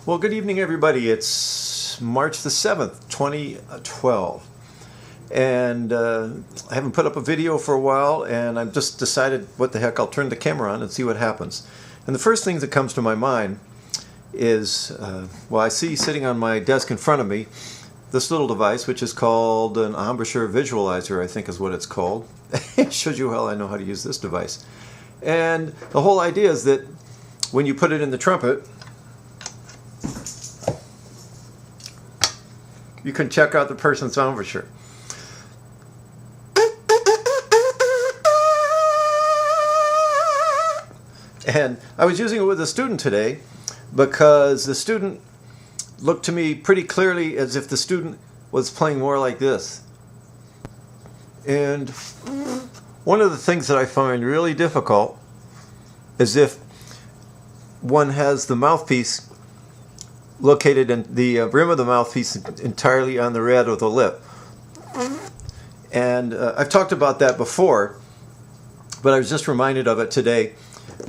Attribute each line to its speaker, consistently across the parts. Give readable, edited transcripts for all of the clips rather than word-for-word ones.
Speaker 1: Well, good evening, everybody. It's March the 7th, 2012. And I haven't put up a video for a while, and I've just decided, what the heck, I'll turn the camera on and see what happens. And the first thing that comes to my mind is, well, I see sitting on my desk in front of me this little device, which is called an embouchure visualizer, I think is what it's called. It shows you how I know how to use this device. And the whole idea is that when you put it in the trumpet, you can check out the person's embouchure. And I was using it with a student today because the student looked to me pretty clearly as if the student was playing more like this. And one of the things that I find really difficult is if one has the mouthpiece located in the rim of the mouthpiece entirely on the red of the lip. And I've talked about that before, but I was just reminded of it today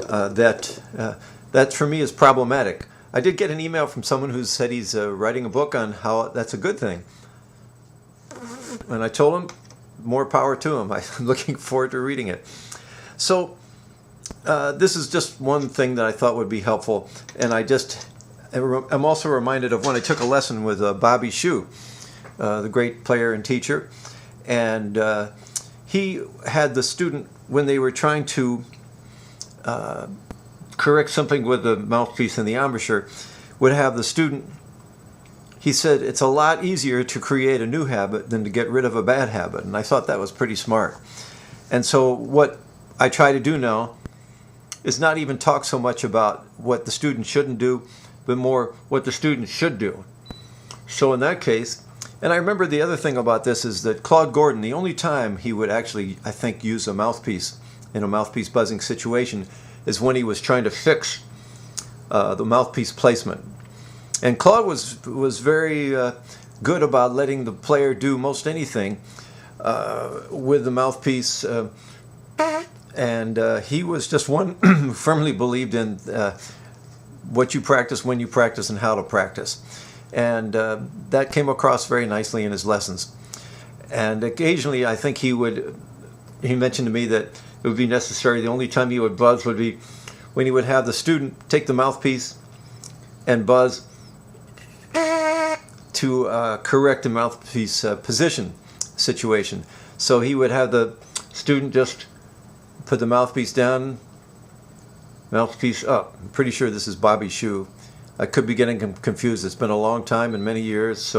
Speaker 1: that for me is problematic. I did get an email from someone who said he's writing a book on how that's a good thing. And I told him, more power to him. I'm looking forward to reading it. So this is just one thing that I thought would be helpful. And I'm also reminded of when I took a lesson with Bobby Shue, the great player and teacher. And he had the student, when they were trying to correct something with the mouthpiece and the embouchure, would have the student, he said, it's a lot easier to create a new habit than to get rid of a bad habit. And I thought that was pretty smart. And so what I try to do now is not even talk so much about what the student shouldn't do, but more what the student should do. So in that case, and I remember the other thing about this is that Claude Gordon, the only time he would actually, I think, use a mouthpiece in a mouthpiece buzzing situation is when he was trying to fix the mouthpiece placement. And Claude was very good about letting the player do most anything with the mouthpiece. And he was just one who firmly believed in what you practice, when you practice, and how to practice. And that came across very nicely in his lessons. And occasionally, I think he mentioned to me that it would be necessary, the only time he would buzz would be when he would have the student take the mouthpiece and buzz to correct the mouthpiece position situation. So he would have the student just put the mouthpiece down, mouthpiece up. I'm pretty sure this is Bobby Shue. I could be getting confused. It's been a long time and many years.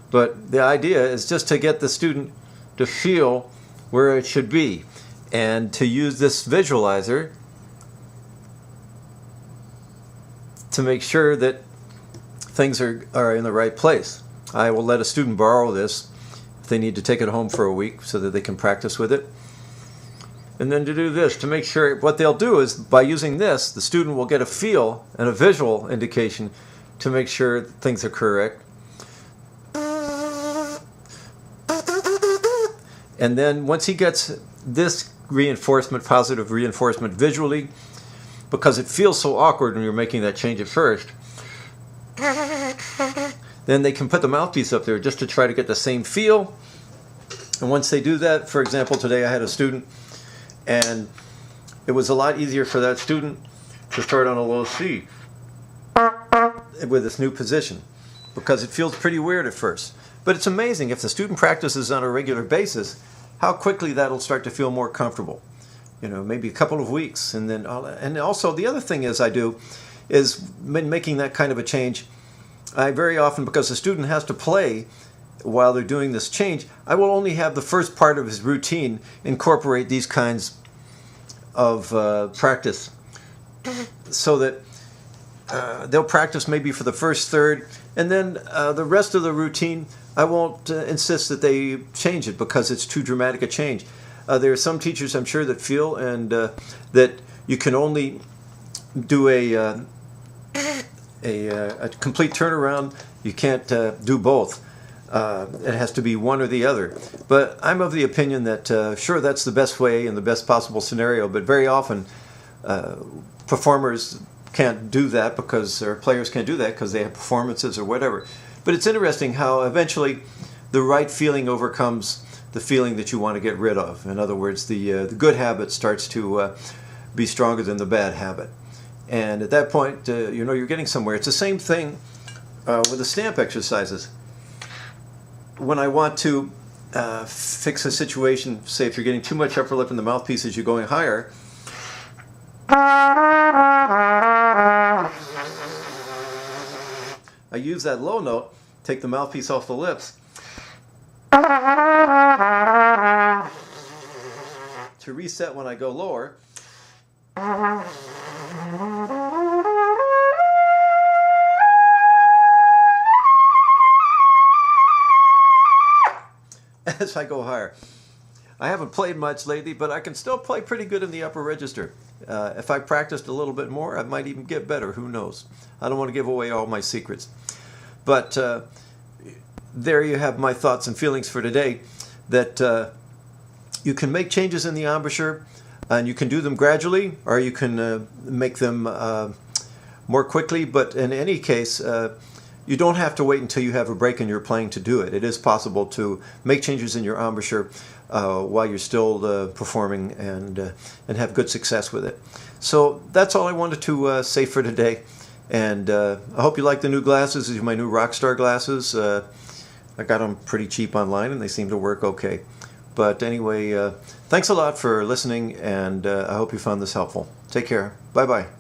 Speaker 1: But the idea is just to get the student to feel where it should be and to use this visualizer to make sure that things are in the right place. I will let a student borrow this if they need to take it home for a week so that they can practice with it. And then to do this, to make sure, what they'll do is by using this, the student will get a feel and a visual indication to make sure things are correct. And then once he gets this reinforcement, positive reinforcement visually, because it feels so awkward when you're making that change at first, then they can put the mouthpiece up there just to try to get the same feel. And once they do that, for example, today I had a student, and it was a lot easier for that student to start on a low C with this new position, because it feels pretty weird at first. But it's amazing if the student practices on a regular basis, how quickly that'll start to feel more comfortable. You know, maybe a couple of weeks. And then, and also the other thing is when making that kind of a change, I very often, because the student has to play while they're doing this change, I will only have the first part of his routine incorporate these kinds of practice, so that they'll practice maybe for the first third, and then the rest of the routine, I won't insist that they change it because it's too dramatic a change. There are some teachers, I'm sure, that feel that you can only do a complete turnaround. You can't do both. It has to be one or the other. But I'm of the opinion that, sure, that's the best way in the best possible scenario, but very often performers can't do that because their players can't do that because they have performances or whatever. But it's interesting how eventually the right feeling overcomes the feeling that you want to get rid of. In other words, the good habit starts to be stronger than the bad habit. And at that point, you're getting somewhere. It's the same thing with the stamp exercises. When I want to fix a situation, say if you're getting too much upper lip in the mouthpiece as you're going higher, I use that low note, take the mouthpiece off the lips, to reset when I go lower. As I go higher. I haven't played much lately, but I can still play pretty good in the upper register. If I practiced a little bit more, I might even get better. Who knows? I don't want to give away all my secrets. But there you have my thoughts and feelings for today, that you can make changes in the embouchure, and you can do them gradually, or you can make them more quickly. But in any case, you don't have to wait until you have a break in your playing to do it. It is possible to make changes in your embouchure while you're still performing and have good success with it. So that's all I wanted to say for today. And I hope you like the new glasses. These are my new Rockstar glasses. I got them pretty cheap online, and they seem to work okay. But anyway, thanks a lot for listening, and I hope you found this helpful. Take care. Bye-bye.